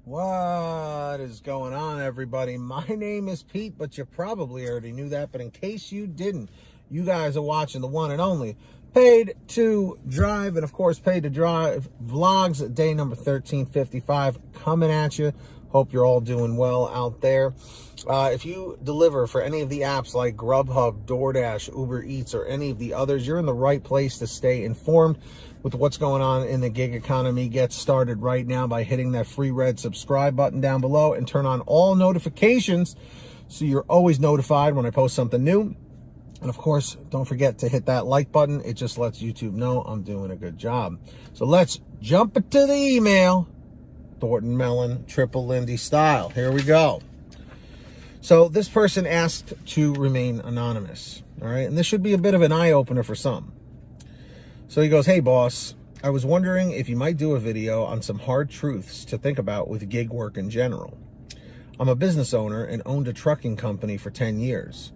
What is going on, everybody? My name is Pete, but you probably already knew that. But in case you didn't, you guys are watching the one and only Paid to Drive, and of course, Paid to Drive vlogs, day number 1355 coming at you. Hope you're all doing well out there. If you deliver for any of the apps like GrubHub, DoorDash, Uber Eats, or any of the others, you're in the right place to stay informed with what's going on in the gig economy. Get started right now by hitting that free red subscribe button down below and turn on all notifications so you're always notified when I post something new. And of course, don't forget to hit that like button. It just lets YouTube know I'm doing a good job. So let's jump into the email. Thornton Mellon, Triple Lindy style. Here we go. So this person asked to remain anonymous. All right. And this should be a bit of an eye-opener for some. So he goes, "Hey, boss, I was wondering if you might do a video on some hard truths to think about with gig work in general. I'm a business owner and owned a trucking company for 10 years.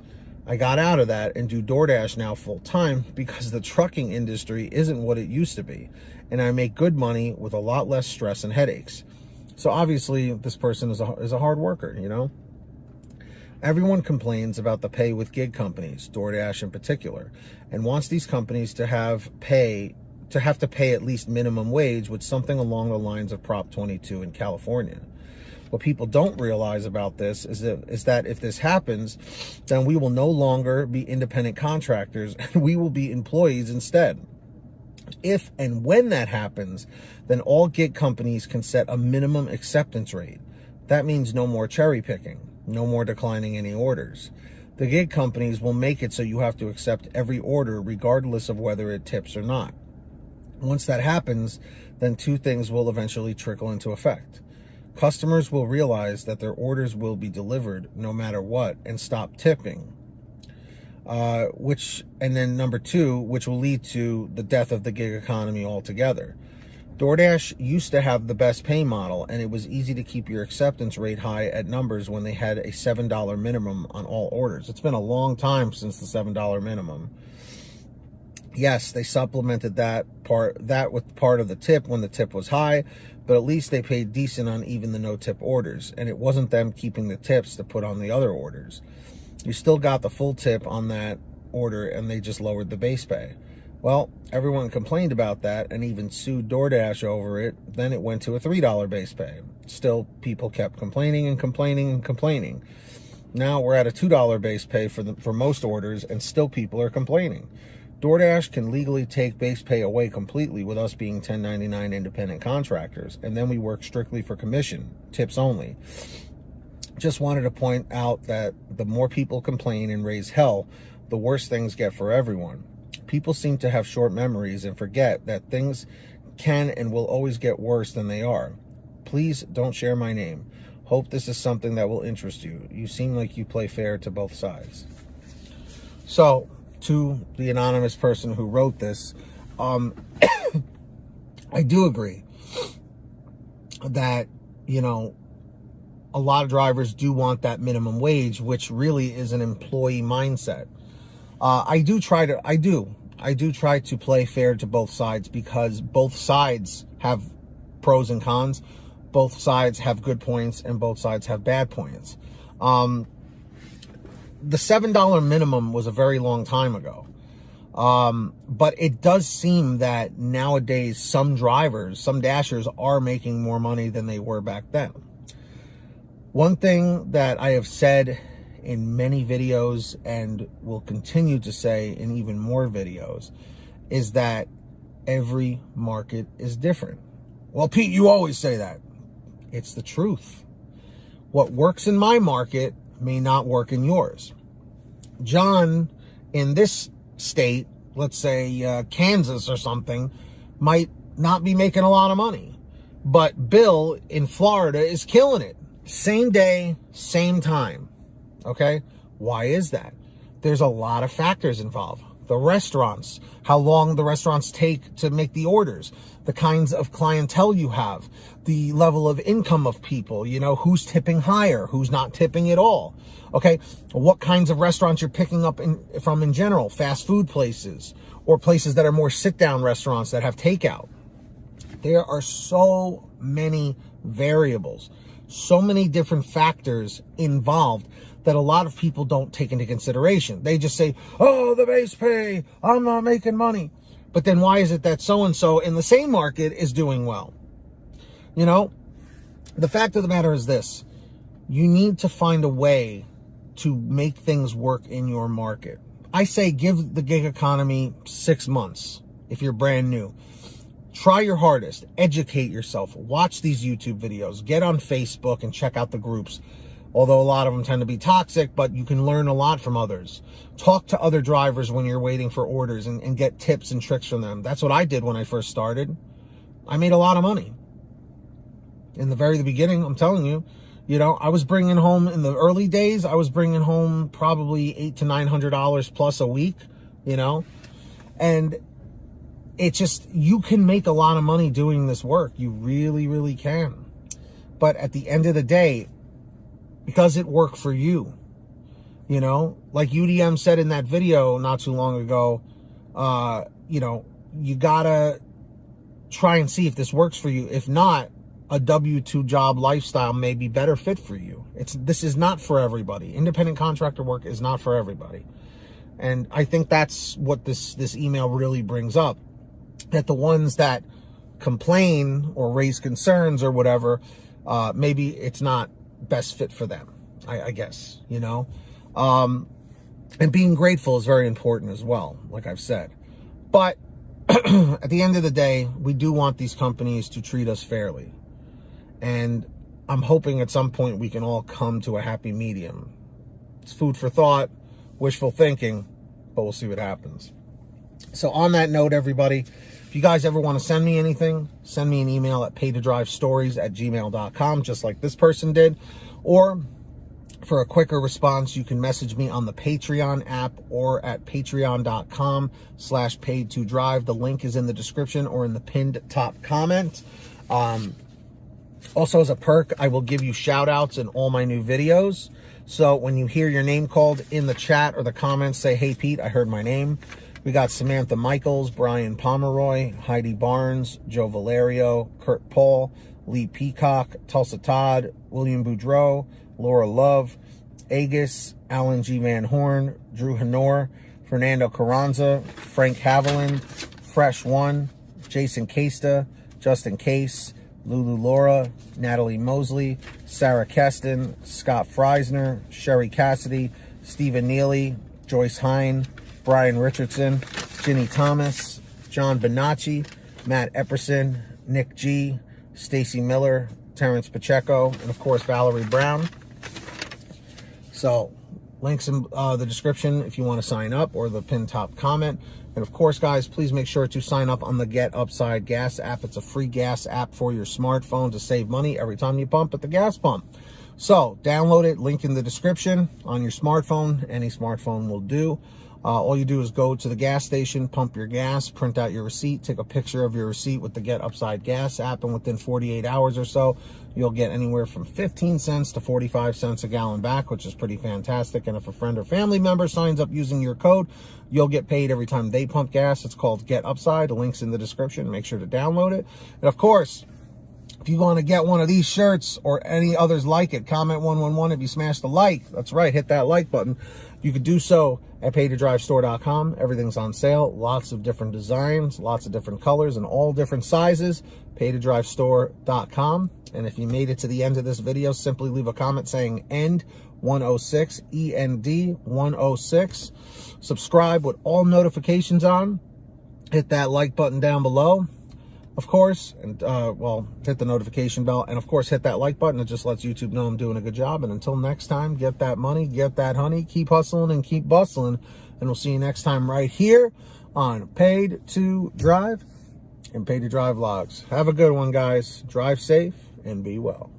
I got out of that and do DoorDash now full time because the trucking industry isn't what it used to be. And I make good money with a lot less stress and headaches." So obviously this person is a hard worker, you know. Everyone complains about the pay with gig companies, DoorDash in particular, and wants these companies to have to pay at least minimum wage with something along the lines of Prop 22 in California. What people don't realize about this is that if this happens, then we will no longer be independent contractors and we will be employees instead. If and when that happens, then all gig companies can set a minimum acceptance rate. That means no more cherry picking, no more declining any orders. The gig companies will make it so you have to accept every order regardless of whether it tips or not. Once that happens, then two things will eventually trickle into effect. Customers will realize that their orders will be delivered no matter what and stop tipping. And then number two, which will lead to the death of the gig economy altogether. DoorDash used to have the best pay model, and it was easy to keep your acceptance rate high at numbers when they had a $7 minimum on all orders. It's been a long time since the $7 minimum. Yes, they supplemented that with part of the tip when the tip was high, but at least they paid decent on even the no-tip orders, and it wasn't them keeping the tips to put on the other orders. You still got the full tip on that order, and they just lowered the base pay. Well, everyone complained about that and even sued DoorDash over it. Then it went to a $3 base pay. Still, people kept complaining and complaining and complaining. Now we're at a $2 base pay for most orders, and still people are complaining. DoorDash can legally take base pay away completely with us being 1099 independent contractors, and then we work strictly for commission, tips only. Just wanted to point out that the more people complain and raise hell, the worse things get for everyone. People seem to have short memories and forget that things can and will always get worse than they are. Please don't share my name. Hope this is something that will interest you. You seem like you play fair to both sides. So, to the anonymous person who wrote this, I do agree that, you know, a lot of drivers do want that minimum wage, which really is an employee mindset. I do try to play fair to both sides because both sides have pros and cons. Both sides have good points and both sides have bad points. The $7 minimum was a very long time ago. But it does seem that nowadays some drivers, some dashers are making more money than they were back then. One thing that I have said in many videos and will continue to say in even more videos is that every market is different. Well, Pete, you always say that. It's the truth. What works in my market may not work in yours. John in this state, let's say Kansas or something, might not be making a lot of money. But Bill in Florida is killing it. Same day, same time. Okay? Why is that? There's a lot of factors involved. The restaurants, how long the restaurants take to make the orders, the kinds of clientele you have, the level of income of people, you know, who's tipping higher, who's not tipping at all. Okay? What kinds of restaurants you're picking up from in general, fast food places, or places that are more sit-down restaurants that have takeout. There are so many variables, so many different factors involved that a lot of people don't take into consideration. They just say, oh, the base pay, I'm not making money. But then why is it that so-and-so in the same market is doing well? You know, the fact of the matter is this: you need to find a way to make things work in your market. I say give the gig economy 6 months if you're brand new. Try your hardest, educate yourself, watch these YouTube videos, get on Facebook and check out the groups. Although a lot of them tend to be toxic, but you can learn a lot from others. Talk to other drivers when you're waiting for orders and get tips and tricks from them. That's what I did when I first started. I made a lot of money. In the beginning, I'm telling you, you know, I was bringing home, in the early days, I was bringing home probably $800 to $900 plus a week, you know, and it just, you can make a lot of money doing this work. You really, really can. But at the end of the day, does it work for you? You know, like UDM said in that video not too long ago, you know, you gotta try and see if this works for you. If not, a W-2 job lifestyle may be better fit for you. This is not for everybody. Independent contractor work is not for everybody. And I think that's what this email really brings up, that the ones that complain or raise concerns or whatever, maybe it's not best fit for them, I guess, you know. And being grateful is very important as well, like I've said. But at the end of the day, we do want these companies to treat us fairly. And I'm hoping at some point we can all come to a happy medium. It's food for thought, wishful thinking, but we'll see what happens. So on that note, everybody, if you guys ever want to send me anything, send me an email at paytodrivestories@gmail.com, just like this person did. Or for a quicker response, you can message me on the Patreon app or at patreon.com/paid2drive. The link is in the description or in the pinned top comment. Also, as a perk, I will give you shout outs in all my new videos. So when you hear your name called in the chat or the comments, say, hey, Pete, I heard my name. We got Samantha Michaels, Brian Pomeroy, Heidi Barnes, Joe Valerio, Kurt Paul, Lee Peacock, Tulsa Todd, William Boudreau, Laura Love, Agus, Alan G. Van Horn, Drew Hanor, Fernando Carranza, Frank Haviland, Fresh One, Jason Casta, Justin Case, Lulu Laura, Natalie Mosley, Sarah Keston, Scott Freisner, Sherry Cassidy, Stephen Neely, Joyce Hine, Brian Richardson, Ginny Thomas, John Bonacci, Matt Epperson, Nick G, Stacy Miller, Terrence Pacheco, and of course Valerie Brown. So links in the description if you want to sign up, or the pinned top comment. And of course, guys, please make sure to sign up on the Get Upside Gas app. It's a free gas app for your smartphone to save money every time you pump at the gas pump. So download it, link in the description on your smartphone. Any smartphone will do. All you do is go to the gas station, pump your gas, print out your receipt, take a picture of your receipt with the Get Upside Gas app, and within 48 hours or so, you'll get anywhere from 15 cents to 45 cents a gallon back, which is pretty fantastic. And if a friend or family member signs up using your code, you'll get paid every time they pump gas. It's called Get Upside. The link's in the description. Make sure to download it. And of course, if you want to get one of these shirts or any others like it, comment 111 if you smash the like. That's right, hit that like button. You could do so at paytodrivestore.com. Everything's on sale. Lots of different designs, lots of different colors, and all different sizes. paytodrivestore.com. And if you made it to the end of this video, simply leave a comment saying END 106, END 106. Subscribe with all notifications on. Hit that like button down below, of course, and well, hit the notification bell, and of course hit that like button. It just lets YouTube know I'm doing a good job. And until next time, get that money, get that honey, keep hustling and keep bustling, and we'll see you next time right here on Paid to Drive and Paid to Drive Vlogs. Have a good one, guys. Drive safe and be well.